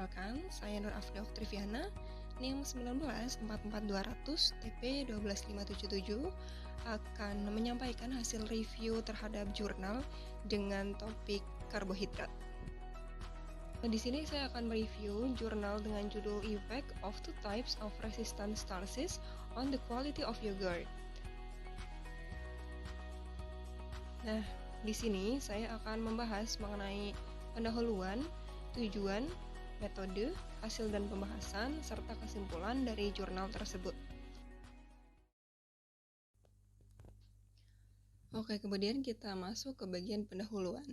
Perkenalkan, saya Nur Afri Oktriviana, NIM 1944200 TP 12577 akan menyampaikan hasil review terhadap jurnal dengan topik karbohidrat. Di sini saya akan mereview jurnal dengan judul Effect of Two Types of Resistant Starches on the Quality of Yogurt. Nah, di sini saya akan membahas mengenai pendahuluan, tujuan, metode, hasil dan pembahasan, serta kesimpulan dari jurnal tersebut. Oke, kemudian kita masuk ke bagian pendahuluan.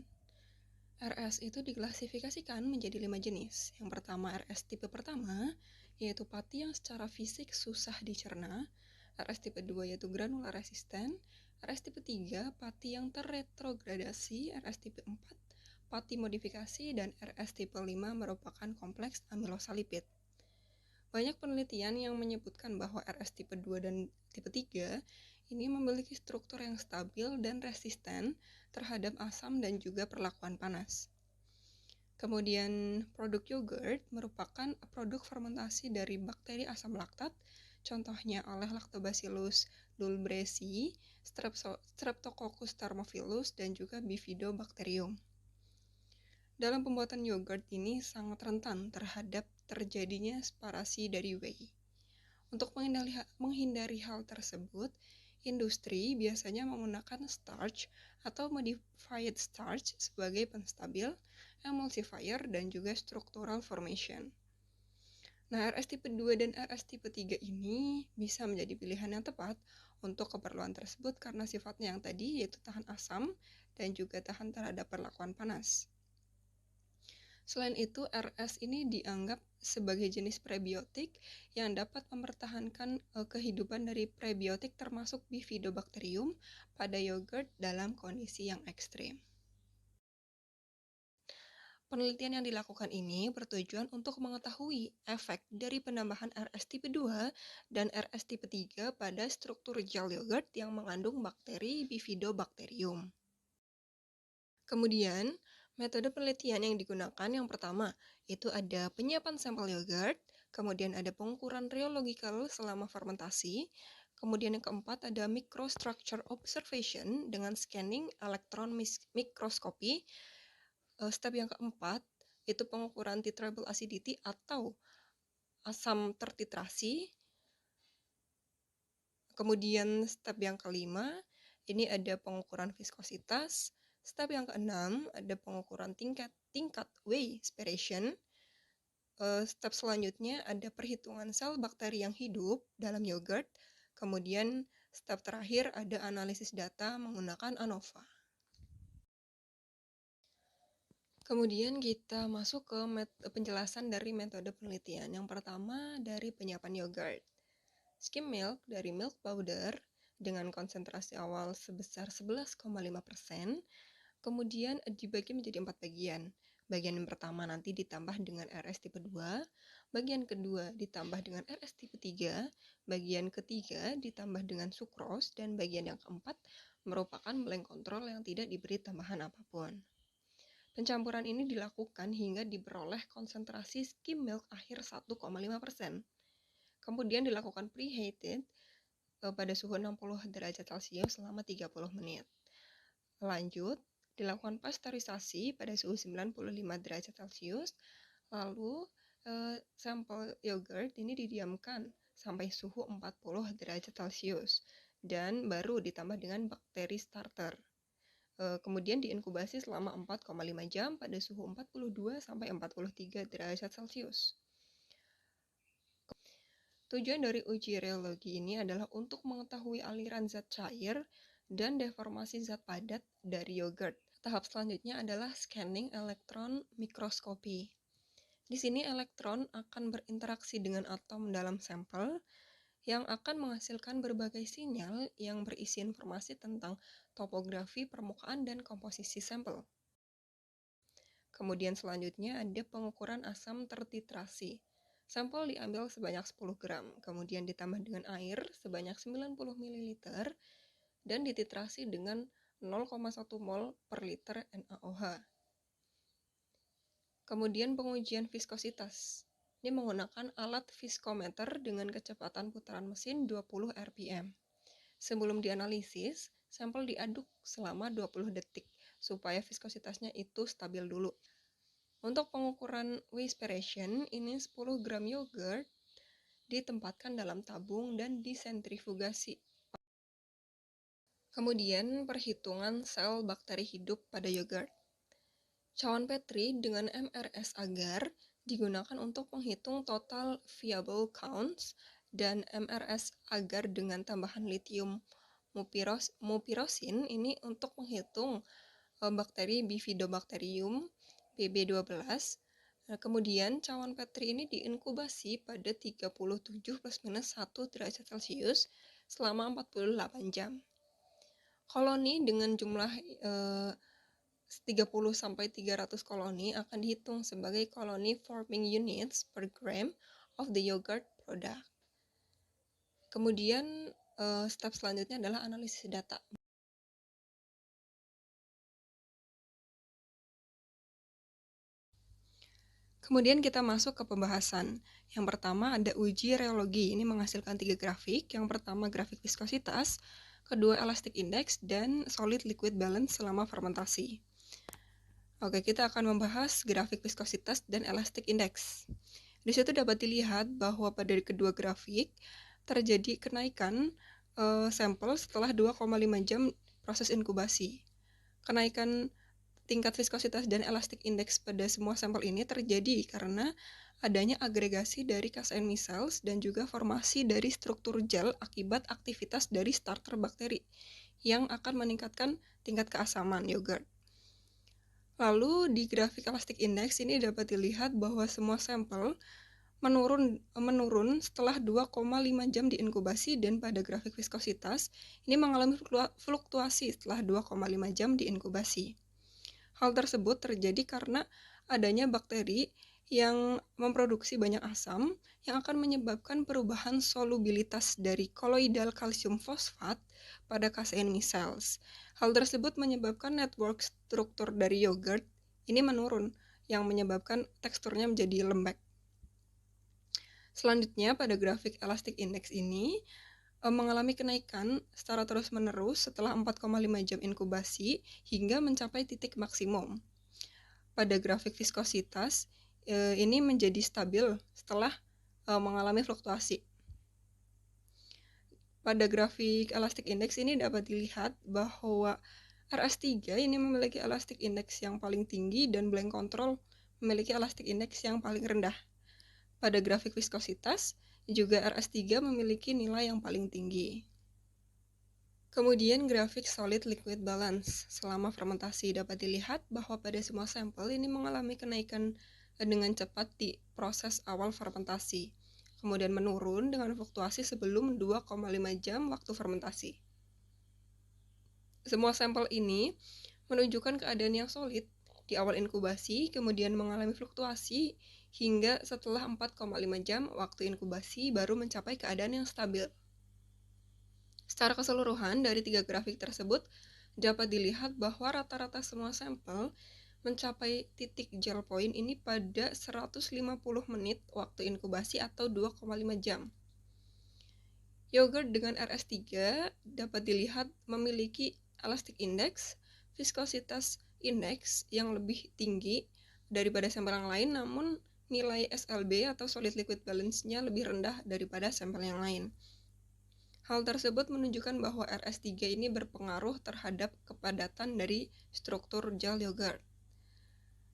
RS itu diklasifikasikan menjadi 5 jenis. Yang pertama RS tipe pertama, yaitu pati yang secara fisik susah dicerna. RS tipe 2 yaitu granular resisten. RS tipe 3, pati yang terretrogradasi. RS tipe 4, pati modifikasi. Dan RS tipe 5 merupakan kompleks amilosalipid. Banyak penelitian yang menyebutkan bahwa RS tipe 2 dan tipe 3 ini memiliki struktur yang stabil dan resisten terhadap asam dan juga perlakuan panas. Kemudian produk yogurt merupakan produk fermentasi dari bakteri asam laktat, contohnya oleh Lactobacillus bulbreaci, Streptococcus thermophilus, dan juga Bifidobacterium. Dalam pembuatan yogurt ini sangat rentan terhadap terjadinya separasi dari whey. Untuk menghindari hal tersebut, industri biasanya menggunakan starch atau modified starch sebagai penstabil, emulsifier, dan juga structural formation. Nah, RS tipe 2 dan RS tipe 3 ini bisa menjadi pilihan yang tepat untuk keperluan tersebut karena sifatnya yang tadi yaitu tahan asam dan juga tahan terhadap perlakuan panas. Selain itu, RS ini dianggap sebagai jenis prebiotik yang dapat mempertahankan kehidupan dari prebiotik termasuk Bifidobacterium pada yogurt dalam kondisi yang ekstrim. Penelitian yang dilakukan ini bertujuan untuk mengetahui efek dari penambahan RS tipe 2 dan RS tipe 3 pada struktur gel yogurt yang mengandung bakteri Bifidobacterium. Kemudian, metode penelitian yang digunakan yang pertama, itu ada penyiapan sampel yogurt, kemudian ada pengukuran rheological selama fermentasi, kemudian yang keempat ada microstructure observation dengan scanning elektron mikroskopi. Step yang keempat, itu pengukuran titrable acidity atau asam tertitrasi. Kemudian step yang kelima, ini ada pengukuran viskositas. Step yang keenam, ada pengukuran tingkat whey separation. Step selanjutnya ada perhitungan sel bakteri yang hidup dalam yogurt. Kemudian step terakhir ada analisis data menggunakan ANOVA. Kemudian kita masuk ke penjelasan dari metode penelitian. Yang pertama dari penyiapan yogurt. Skim milk dari milk powder dengan konsentrasi awal sebesar 11,5%, kemudian dibagi menjadi 4 bagian. Bagian yang pertama nanti ditambah dengan RS tipe 2, bagian kedua ditambah dengan RS tipe 3, bagian ketiga ditambah dengan sukros, dan bagian yang keempat merupakan blend control yang tidak diberi tambahan apapun. Pencampuran ini dilakukan hingga diperoleh konsentrasi skim milk akhir 1,5%. Kemudian dilakukan preheated pada suhu 60 derajat Celcius selama 30 menit. Lanjut, dilakukan pasteurisasi pada suhu 95 derajat Celcius. Lalu, sampel yogurt ini didiamkan sampai suhu 40 derajat Celcius dan baru ditambah dengan bakteri starter. Kemudian diinkubasi selama 4,5 jam pada suhu 42 sampai 43 derajat Celcius. Tujuan dari uji rheologi ini adalah untuk mengetahui aliran zat cair dan deformasi zat padat dari yogurt. Tahap selanjutnya adalah scanning elektron mikroskopi. Di sini elektron akan berinteraksi dengan atom dalam sampel yang akan menghasilkan berbagai sinyal yang berisi informasi tentang topografi permukaan dan komposisi sampel. Kemudian selanjutnya ada pengukuran asam tertitrasi. Sampel diambil sebanyak 10 gram, kemudian ditambah dengan air sebanyak 90 ml dan dititrasi dengan 0,1 mol per liter NaOH. Kemudian pengujian viskositas. Ini menggunakan alat viskometer dengan kecepatan putaran mesin 20 rpm. Sebelum dianalisis, sampel diaduk selama 20 detik supaya viskositasnya itu stabil dulu. Untuk pengukuran Weiss-Peration, ini 10 gram yogurt ditempatkan dalam tabung dan disentrifugasi. Kemudian perhitungan sel bakteri hidup pada yogurt. Cawan Petri dengan MRS agar digunakan untuk menghitung total viable counts dan MRS agar dengan tambahan lithium mupirocin ini untuk menghitung bakteri Bifidobacterium BB12. Kemudian cawan Petri ini diinkubasi pada 37 plus minus 1 derajat Celcius selama 48 jam. Koloni dengan jumlah 30 sampai 300 koloni akan dihitung sebagai koloni forming units per gram of the yogurt product. Kemudian step selanjutnya adalah analisis data. Kemudian kita masuk ke pembahasan. Yang pertama ada uji reologi. Ini menghasilkan 3 grafik. Yang pertama grafik viskositas, kedua elastic index, dan solid liquid balance selama fermentasi. Oke, kita akan membahas grafik viskositas dan elastic index. Di situ dapat dilihat bahwa pada kedua grafik terjadi kenaikan sampel setelah 2,5 jam proses inkubasi. Kenaikan tingkat viskositas dan elastic index pada semua sampel ini terjadi karena adanya agregasi dari casein micelles dan juga formasi dari struktur gel akibat aktivitas dari starter bakteri yang akan meningkatkan tingkat keasaman yogurt. Lalu di grafik elastic index ini dapat dilihat bahwa semua sampel menurun setelah 2,5 jam diinkubasi, dan pada grafik viskositas ini mengalami fluktuasi setelah 2,5 jam diinkubasi. Hal tersebut terjadi karena adanya bakteri yang memproduksi banyak asam yang akan menyebabkan perubahan solubilitas dari koloidal kalsium fosfat pada casein micelles. Hal tersebut menyebabkan network struktur dari yogurt ini menurun, yang menyebabkan teksturnya menjadi lembek. Selanjutnya pada grafik elastic index ini mengalami kenaikan secara terus-menerus setelah 4,5 jam inkubasi hingga mencapai titik maksimum. Pada grafik viskositas ini menjadi stabil setelah mengalami fluktuasi. Pada grafik elastic index ini dapat dilihat bahwa RS3 ini memiliki elastic index yang paling tinggi dan blank control memiliki elastic index yang paling rendah. Pada grafik viskositas juga RS3 memiliki nilai yang paling tinggi. Kemudian grafik solid liquid balance selama fermentasi dapat dilihat bahwa pada semua sampel ini mengalami kenaikan dengan cepat di proses awal fermentasi, kemudian menurun dengan fluktuasi sebelum 2,5 jam waktu fermentasi. Semua sampel ini menunjukkan keadaan yang solid di awal inkubasi, kemudian mengalami fluktuasi hingga setelah 4,5 jam waktu inkubasi baru mencapai keadaan yang stabil. Secara keseluruhan dari 3 grafik tersebut dapat dilihat bahwa rata-rata semua sampel mencapai titik gel point ini pada 150 menit waktu inkubasi atau 2,5 jam. Yogurt dengan RS3 dapat dilihat memiliki elastic index, viskositas index yang lebih tinggi daripada sampel yang lain, namun nilai SLB atau solid liquid balance-nya lebih rendah daripada sampel yang lain. Hal tersebut menunjukkan bahwa RS3 ini berpengaruh terhadap kepadatan dari struktur gel yogurt.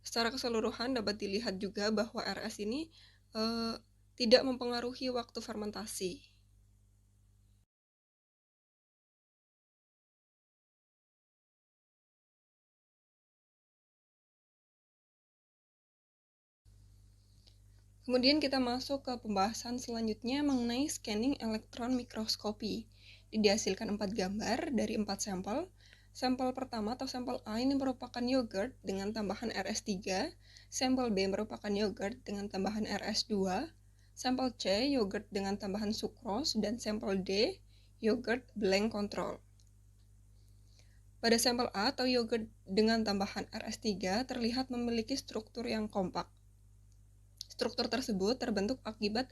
Secara keseluruhan dapat dilihat juga bahwa RS ini tidak mempengaruhi waktu fermentasi. Kemudian kita masuk ke pembahasan selanjutnya mengenai scanning elektron mikroskopi. Dihasilkan 4 gambar dari 4 sampel. Sampel pertama atau sampel A ini merupakan yogurt dengan tambahan RS3, sampel B merupakan yogurt dengan tambahan RS2, sampel C yogurt dengan tambahan sukros, dan sampel D yogurt blank control. Pada sampel A atau yogurt dengan tambahan RS3 terlihat memiliki struktur yang kompak. Struktur tersebut terbentuk akibat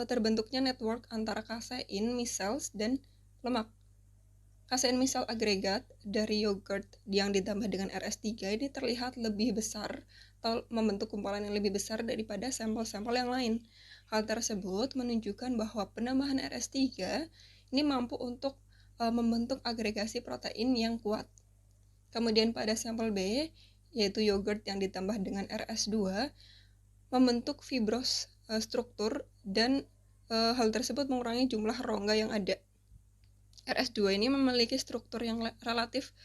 terbentuknya network antara kasein, micelles, dan lemak. Kasein misal agregat dari yogurt yang ditambah dengan RS3 ini terlihat lebih besar atau membentuk gumpalan yang lebih besar daripada sampel-sampel yang lain. Hal tersebut menunjukkan bahwa penambahan RS3 ini mampu untuk membentuk agregasi protein yang kuat. Kemudian pada sampel B, yaitu yogurt yang ditambah dengan RS2, membentuk fibros struktur dan hal tersebut mengurangi jumlah rongga yang ada. RS2 ini memiliki struktur yang relatif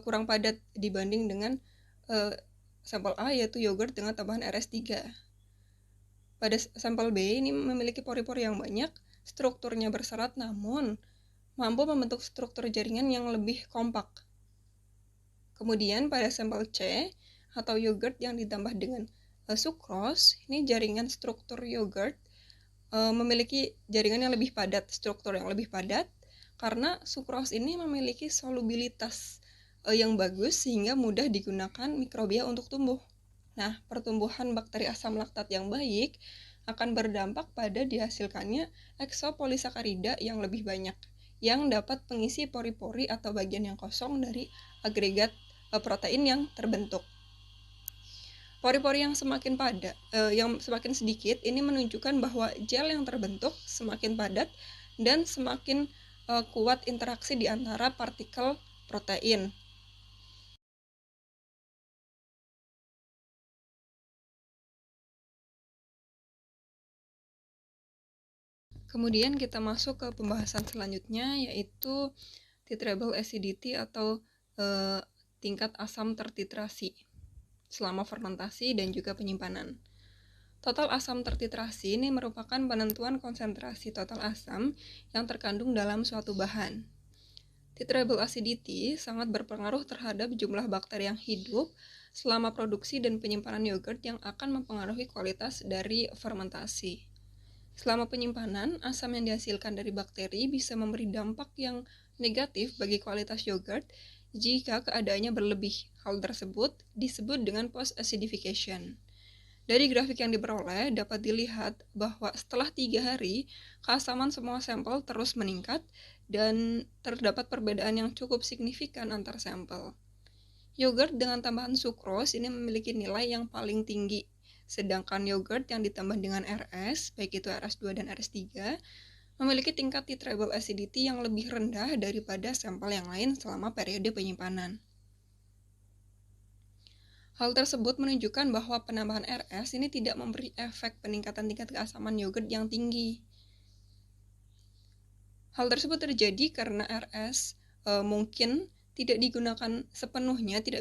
kurang padat dibanding dengan sampel A, yaitu yogurt dengan tambahan RS3. Pada sampel B ini memiliki pori-pori yang banyak, strukturnya berserat namun mampu membentuk struktur jaringan yang lebih kompak. Kemudian pada sampel C atau yogurt yang ditambah dengan sukros, ini jaringan struktur yogurt memiliki jaringan yang lebih padat, struktur yang lebih padat, karena sukros ini memiliki solubilitas yang bagus sehingga mudah digunakan mikrobia untuk tumbuh. Nah, pertumbuhan bakteri asam laktat yang baik akan berdampak pada dihasilkannya eksopolisakarida yang lebih banyak, yang dapat mengisi pori-pori atau bagian yang kosong dari agregat protein yang terbentuk. Pori-pori yang semakin padat, yang semakin sedikit, ini menunjukkan bahwa gel yang terbentuk semakin padat dan semakin kuat interaksi di antara partikel protein. Kemudian kita masuk ke pembahasan selanjutnya, yaitu titrable acidity atau tingkat asam tertitrasi selama fermentasi dan juga penyimpanan. Total asam tertitrasi ini merupakan penentuan konsentrasi total asam yang terkandung dalam suatu bahan. Titrable acidity sangat berpengaruh terhadap jumlah bakteri yang hidup selama produksi dan penyimpanan yogurt yang akan mempengaruhi kualitas dari fermentasi. Selama penyimpanan, asam yang dihasilkan dari bakteri bisa memberi dampak yang negatif bagi kualitas yogurt jika keadaannya berlebih. Hal tersebut disebut dengan post-acidification. Dari grafik yang diperoleh, dapat dilihat bahwa setelah 3 hari, keasaman semua sampel terus meningkat dan terdapat perbedaan yang cukup signifikan antar sampel. Yogurt dengan tambahan sukros ini memiliki nilai yang paling tinggi, sedangkan yogurt yang ditambah dengan RS, baik itu RS2 dan RS3, memiliki tingkat titrable acidity yang lebih rendah daripada sampel yang lain selama periode penyimpanan. Hal tersebut menunjukkan bahwa penambahan RS ini tidak memberi efek peningkatan tingkat keasaman yogurt yang tinggi. Hal tersebut terjadi karena RS mungkin tidak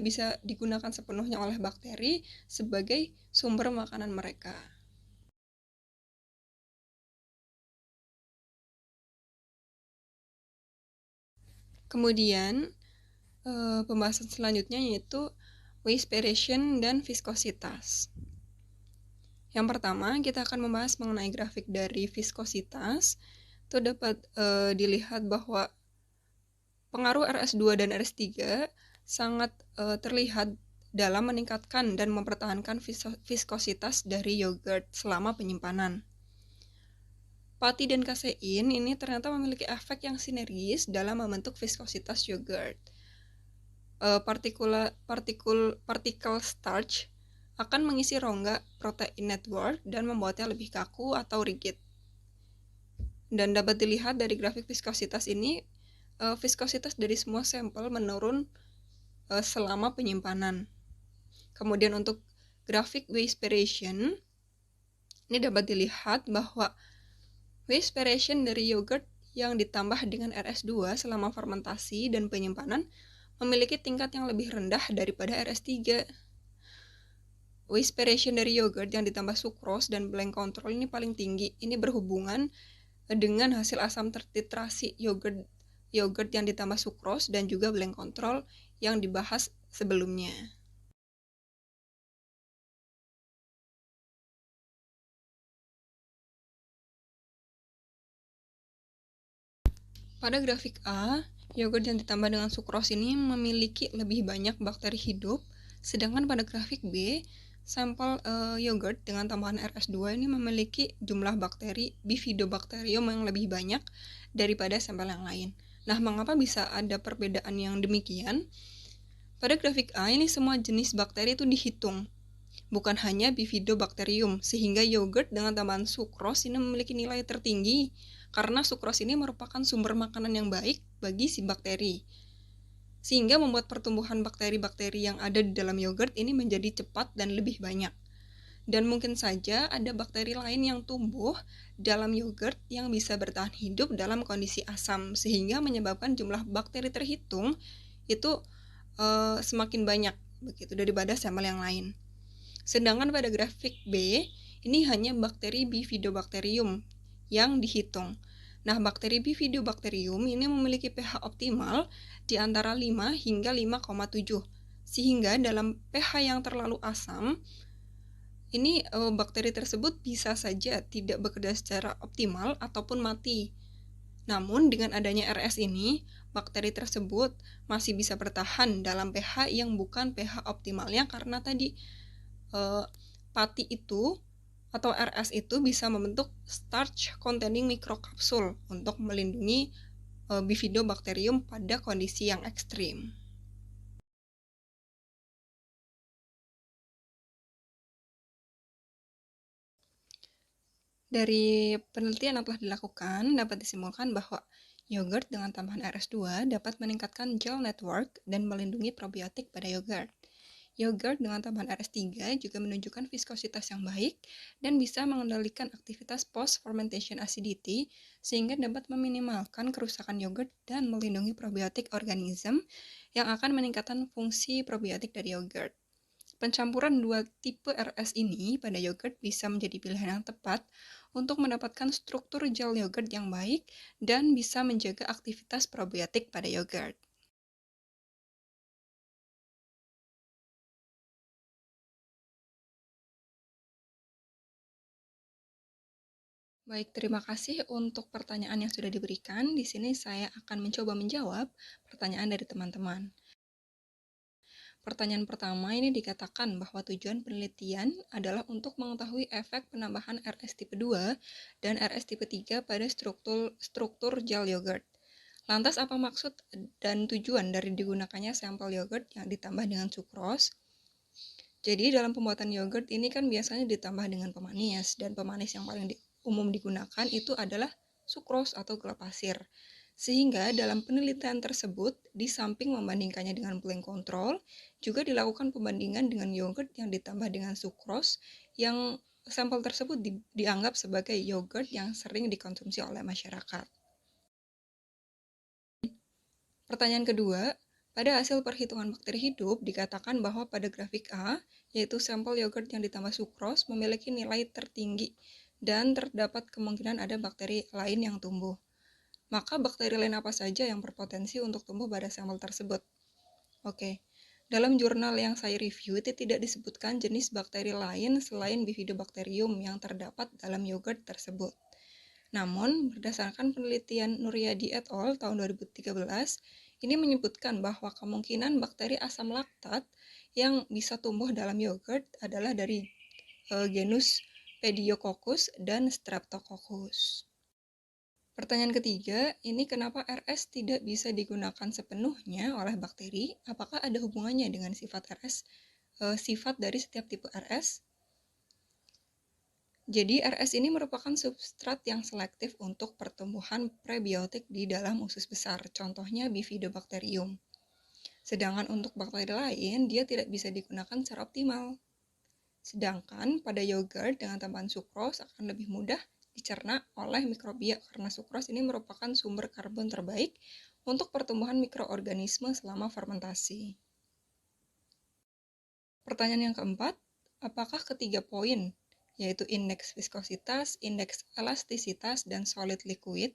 bisa digunakan sepenuhnya oleh bakteri sebagai sumber makanan mereka. Kemudian pembahasan selanjutnya yaitu Weispiration dan viskositas. Yang pertama, kita akan membahas mengenai grafik dari viskositas. Itu dapat dilihat bahwa pengaruh RS2 dan RS3 sangat terlihat dalam meningkatkan dan mempertahankan viskositas dari yogurt selama penyimpanan. Pati dan kasein ini ternyata memiliki efek yang sinergis dalam membentuk viskositas yogurt. Partikel starch akan mengisi rongga protein network dan membuatnya lebih kaku atau rigid. Dan dapat dilihat dari grafik viskositas ini, viskositas dari semua sampel menurun selama penyimpanan. Kemudian untuk grafik Weispiration, ini dapat dilihat bahwa Weispiration dari yogurt yang ditambah dengan RS2 selama fermentasi dan penyimpanan memiliki tingkat yang lebih rendah daripada RS3. Weispiration dari yogurt yang ditambah sukros dan blend control ini paling tinggi. Ini berhubungan dengan hasil asam tertitrasi yogurt yang ditambah sukros dan juga blend control yang dibahas sebelumnya. Pada grafik A, Yogurt yang ditambah dengan sukros ini memiliki lebih banyak bakteri hidup, sedangkan pada grafik B, sampel yogurt dengan tambahan RS2 ini memiliki jumlah bakteri Bifidobacterium yang lebih banyak daripada sampel yang lain. Nah, mengapa bisa ada perbedaan yang demikian? Pada grafik A, ini semua jenis bakteri itu dihitung, bukan hanya Bifidobacterium, sehingga yogurt dengan tambahan sukros ini memiliki nilai tertinggi, karena sukros ini merupakan sumber makanan yang baik bagi si bakteri, sehingga membuat pertumbuhan bakteri-bakteri yang ada di dalam yogurt ini menjadi cepat dan lebih banyak. Dan mungkin saja ada bakteri lain yang tumbuh dalam yogurt yang bisa bertahan hidup dalam kondisi asam, sehingga menyebabkan jumlah bakteri terhitung itu semakin banyak begitu daripada sampel yang lain. Sedangkan pada grafik B, ini hanya bakteri Bifidobacterium yang dihitung. Nah, bakteri Bifidobacterium ini memiliki pH optimal di antara 5 hingga 5,7. Sehingga dalam pH yang terlalu asam, ini bakteri tersebut bisa saja tidak bekerja secara optimal ataupun mati. Namun dengan adanya RS ini, bakteri tersebut masih bisa bertahan dalam pH yang bukan pH optimalnya karena tadi pati itu atau RS itu bisa membentuk starch containing microcapsule untuk melindungi Bifidobacterium pada kondisi yang ekstrim. Dari penelitian yang telah dilakukan, dapat disimpulkan bahwa yogurt dengan tambahan RS2 dapat meningkatkan gel network dan melindungi probiotik pada yogurt. Yogurt dengan tambahan RS3 juga menunjukkan viskositas yang baik dan bisa mengendalikan aktivitas post-fermentation acidity sehingga dapat meminimalkan kerusakan yogurt dan melindungi probiotik organisme yang akan meningkatkan fungsi probiotik dari yogurt. Pencampuran dua tipe RS ini pada yogurt bisa menjadi pilihan yang tepat untuk mendapatkan struktur gel yogurt yang baik dan bisa menjaga aktivitas probiotik pada yogurt. Baik, terima kasih untuk pertanyaan yang sudah diberikan. Di sini saya akan mencoba menjawab pertanyaan dari teman-teman. Pertanyaan pertama ini dikatakan bahwa tujuan penelitian adalah untuk mengetahui efek penambahan RS tipe 2 dan RS tipe 3 pada struktur gel yogurt. Lantas apa maksud dan tujuan dari digunakannya sampel yogurt yang ditambah dengan sukros? Jadi dalam pembuatan yogurt ini kan biasanya ditambah dengan pemanis, dan pemanis yang paling umum digunakan itu adalah sukros atau gula pasir. Sehingga dalam penelitian tersebut, di samping membandingkannya dengan blend control, juga dilakukan pembandingan dengan yogurt yang ditambah dengan sukros yang sampel tersebut dianggap sebagai yogurt yang sering dikonsumsi oleh masyarakat. Pertanyaan kedua, pada hasil perhitungan bakteri hidup dikatakan bahwa pada grafik A, yaitu sampel yogurt yang ditambah sukros memiliki nilai tertinggi dan terdapat kemungkinan ada bakteri lain yang tumbuh. Maka bakteri lain apa saja yang berpotensi untuk tumbuh pada sampel tersebut? Oke, dalam jurnal yang saya review itu tidak disebutkan jenis bakteri lain selain Bifidobacterium yang terdapat dalam yogurt tersebut. Namun, berdasarkan penelitian Nuryadi et al. Tahun 2013, ini menyebutkan bahwa kemungkinan bakteri asam laktat yang bisa tumbuh dalam yogurt adalah dari genus Pediococcus dan Streptococcus. Pertanyaan ketiga, ini kenapa RS tidak bisa digunakan sepenuhnya oleh bakteri? Apakah ada hubungannya dengan sifat RS, sifat dari setiap tipe RS? Jadi RS ini merupakan substrat yang selektif untuk pertumbuhan prebiotik di dalam usus besar, contohnya Bifidobacterium. Sedangkan untuk bakteri lain, dia tidak bisa digunakan secara optimal. Sedangkan pada yogurt dengan tambahan sukros akan lebih mudah dicerna oleh mikrobia karena sukros ini merupakan sumber karbon terbaik untuk pertumbuhan mikroorganisme selama fermentasi. Pertanyaan yang keempat, apakah ketiga poin yaitu indeks viskositas, indeks elastisitas, dan solid liquid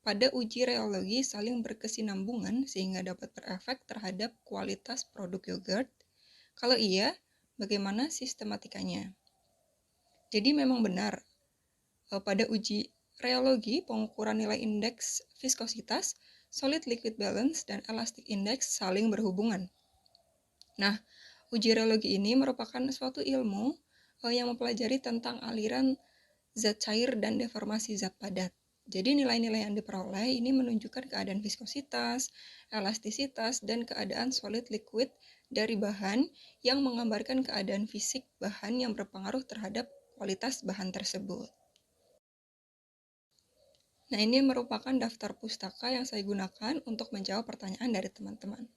pada uji reologi saling berkesinambungan sehingga dapat berefek terhadap kualitas produk yogurt? Kalau iya, bagaimana sistematikanya? Jadi memang benar, pada uji reologi pengukuran nilai indeks viskositas solid liquid balance, dan elastic index saling berhubungan. Nah, uji rheologi ini merupakan suatu ilmu yang mempelajari tentang aliran zat cair dan deformasi zat padat. Jadi nilai-nilai yang diperoleh ini menunjukkan keadaan viskositas, elastisitas, dan keadaan solid liquid dari bahan yang menggambarkan keadaan fisik bahan yang berpengaruh terhadap kualitas bahan tersebut. Nah, ini merupakan daftar pustaka yang saya gunakan untuk menjawab pertanyaan dari teman-teman.